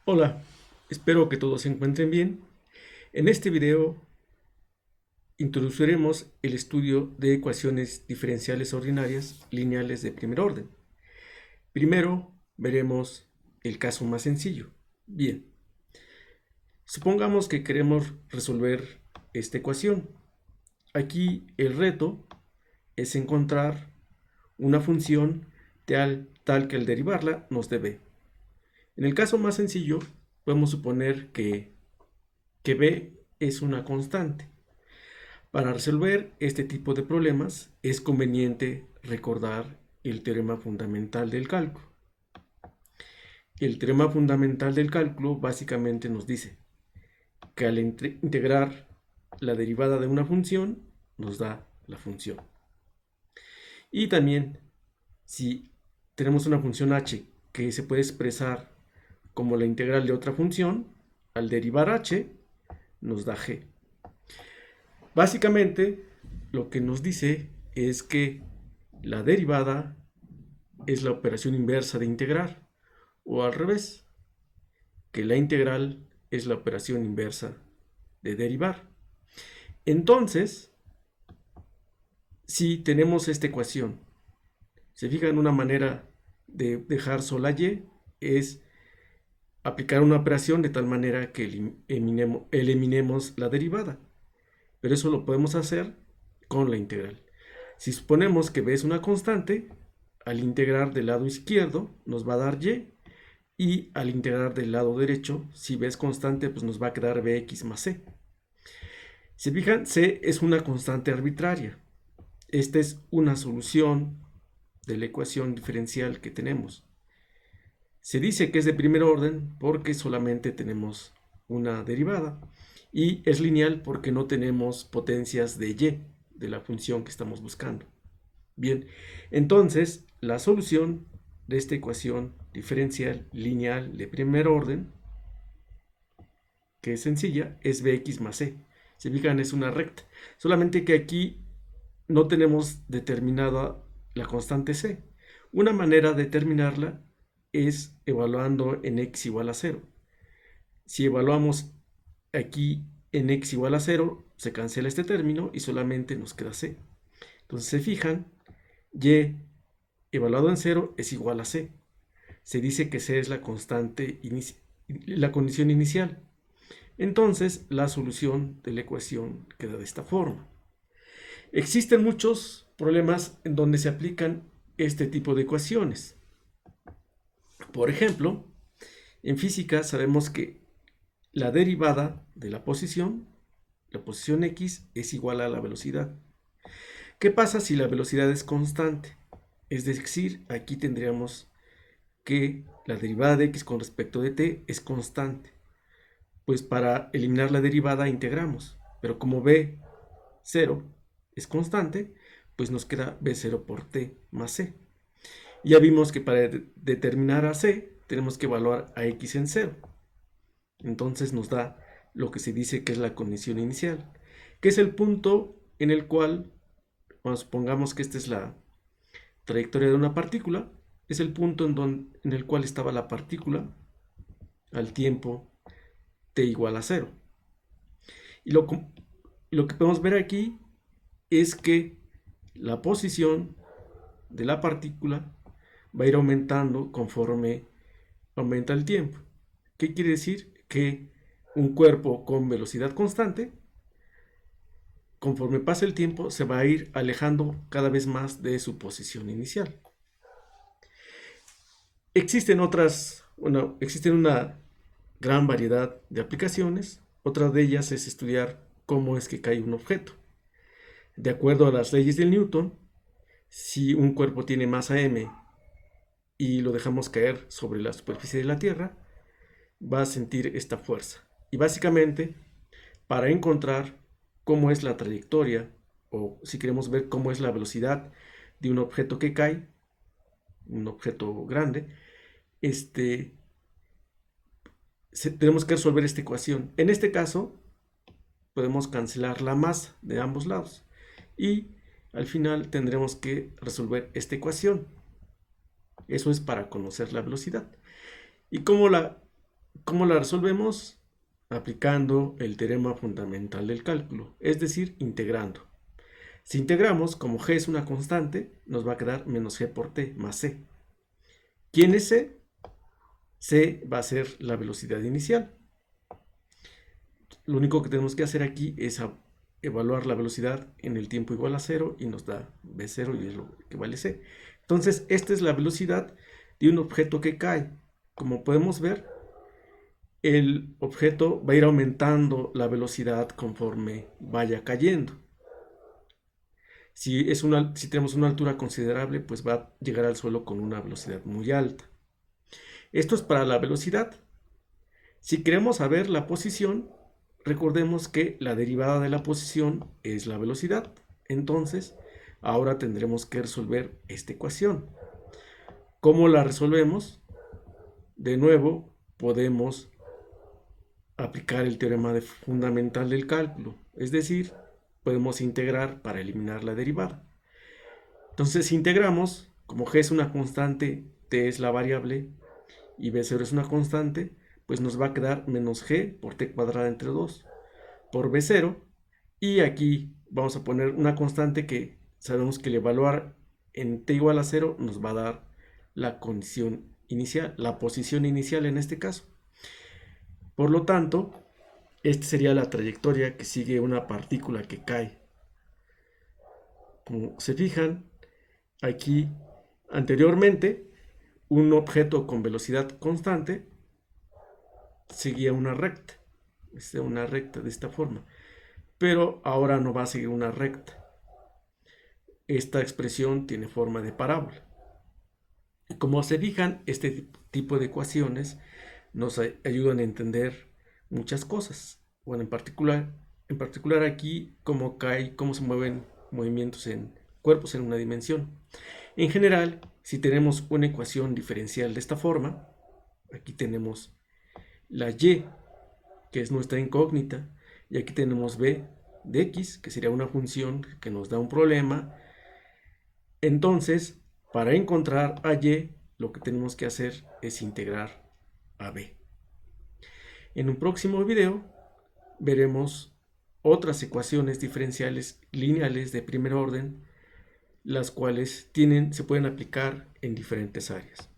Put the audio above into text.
Hola, espero que todos se encuentren bien. En este video introduciremos el estudio de ecuaciones diferenciales ordinarias lineales de primer orden. Primero veremos el caso más sencillo. Bien, supongamos que queremos resolver esta ecuación. Aquí el reto es encontrar una función tal que al derivarla nos dé b. En el caso más sencillo, podemos suponer que b es una constante. Para resolver este tipo de problemas es conveniente recordar el teorema fundamental del cálculo. El teorema fundamental del cálculo básicamente nos dice que al integrar la derivada de una función nos da la función. Y también si tenemos una función h que se puede expresar como la integral de otra función, al derivar h nos da g. Básicamente, lo que nos dice es que la derivada es la operación inversa de integrar, o al revés, que la integral es la operación inversa de derivar. Entonces, si tenemos esta ecuación, se fijan, una manera de dejar sola y es aplicar una operación de tal manera que eliminemos la derivada. Pero eso lo podemos hacer con la integral. Si suponemos que b es una constante, al integrar del lado izquierdo nos va a dar y al integrar del lado derecho, si b es constante, pues nos va a quedar bx más c. Si fijan, c es una constante arbitraria. Esta es una solución de la ecuación diferencial que tenemos. Se dice que es de primer orden porque solamente tenemos una derivada, y es lineal porque no tenemos potencias de y de la función que estamos buscando. Bien, entonces la solución de esta ecuación diferencial lineal de primer orden, que es sencilla, es bx más c. Se fijan, es una recta, solamente que aquí no tenemos determinada la constante c. Una manera de determinarla es evaluando en x igual a 0. Si evaluamos aquí en x igual a 0, se cancela este término y solamente nos queda c. Entonces se fijan, y evaluado en 0 es igual a c. Se dice que c es la constante, la condición inicial. Entonces la solución de la ecuación queda de esta forma. Existen muchos problemas en donde se aplican este tipo de ecuaciones. Por ejemplo, en física sabemos que la derivada de la posición x, es igual a la velocidad. ¿Qué pasa si la velocidad es constante? Es decir, aquí tendríamos que la derivada de x con respecto de t es constante. Pues para eliminar la derivada integramos, pero como b0 es constante, pues nos queda b0 por t más c. Ya vimos que para determinar a c tenemos que evaluar a x en 0. Entonces nos da lo que se dice que es la condición inicial, que es el punto en el cual, cuando supongamos que esta es la trayectoria de una partícula, es el punto en el cual estaba la partícula al tiempo t igual a 0. Y lo que podemos ver aquí es que la posición de la partícula va a ir aumentando conforme aumenta el tiempo. ¿Qué quiere decir? Que un cuerpo con velocidad constante, conforme pasa el tiempo, se va a ir alejando cada vez más de su posición inicial. Existen una gran variedad de aplicaciones. Otra de ellas es estudiar cómo es que cae un objeto. De acuerdo a las leyes de Newton, si un cuerpo tiene masa m y lo dejamos caer sobre la superficie de la Tierra, va a sentir esta fuerza. Y básicamente, para encontrar cómo es la trayectoria, o si queremos ver cómo es la velocidad de un objeto que cae, un objeto grande, tenemos que resolver esta ecuación. En este caso, podemos cancelar la masa de ambos lados y al final tendremos que resolver esta ecuación. Eso es para conocer la velocidad. ¿Y cómo la ¿Cómo la resolvemos? Aplicando el teorema fundamental del cálculo, es decir, integrando. Si integramos, como g es una constante, nos va a quedar menos g por t más c. ¿Quién es c? C va a ser la velocidad inicial. Lo único que tenemos que hacer aquí es evaluar la velocidad en el tiempo igual a 0 y nos da v0 y es lo que vale c. Entonces, esta es la velocidad de un objeto que cae. Como podemos ver, el objeto va a ir aumentando la velocidad conforme vaya cayendo. Si tenemos una altura considerable, pues va a llegar al suelo con una velocidad muy alta. Esto es para la velocidad. Si queremos saber la posición, recordemos que la derivada de la posición es la velocidad. Entonces, ahora tendremos que resolver esta ecuación. ¿Cómo la resolvemos? De nuevo, podemos aplicar el teorema fundamental del cálculo. Es decir, podemos integrar para eliminar la derivada. Entonces, si integramos, como g es una constante, t es la variable y v0 es una constante, pues nos va a quedar menos g por t cuadrada entre 2 por v0. Y aquí vamos a poner una constante que sabemos que el evaluar en t igual a 0 nos va a dar la condición inicial, la posición inicial en este caso. Por lo tanto, esta sería la trayectoria que sigue una partícula que cae. Como se fijan, aquí anteriormente un objeto con velocidad constante seguía una recta de esta forma, pero ahora no va a seguir una recta. Esta expresión tiene forma de parábola. Como se fijan, este tipo de ecuaciones nos ayudan a entender muchas cosas. Bueno, en particular aquí cómo se mueven movimientos en cuerpos en una dimensión. En general, si tenemos una ecuación diferencial de esta forma, aquí tenemos la y, que es nuestra incógnita, y aquí tenemos b de x, que sería una función que nos da un problema. Entonces, para encontrar a y, lo que tenemos que hacer es integrar a b. En un próximo video veremos otras ecuaciones diferenciales lineales de primer orden, las cuales se pueden aplicar en diferentes áreas.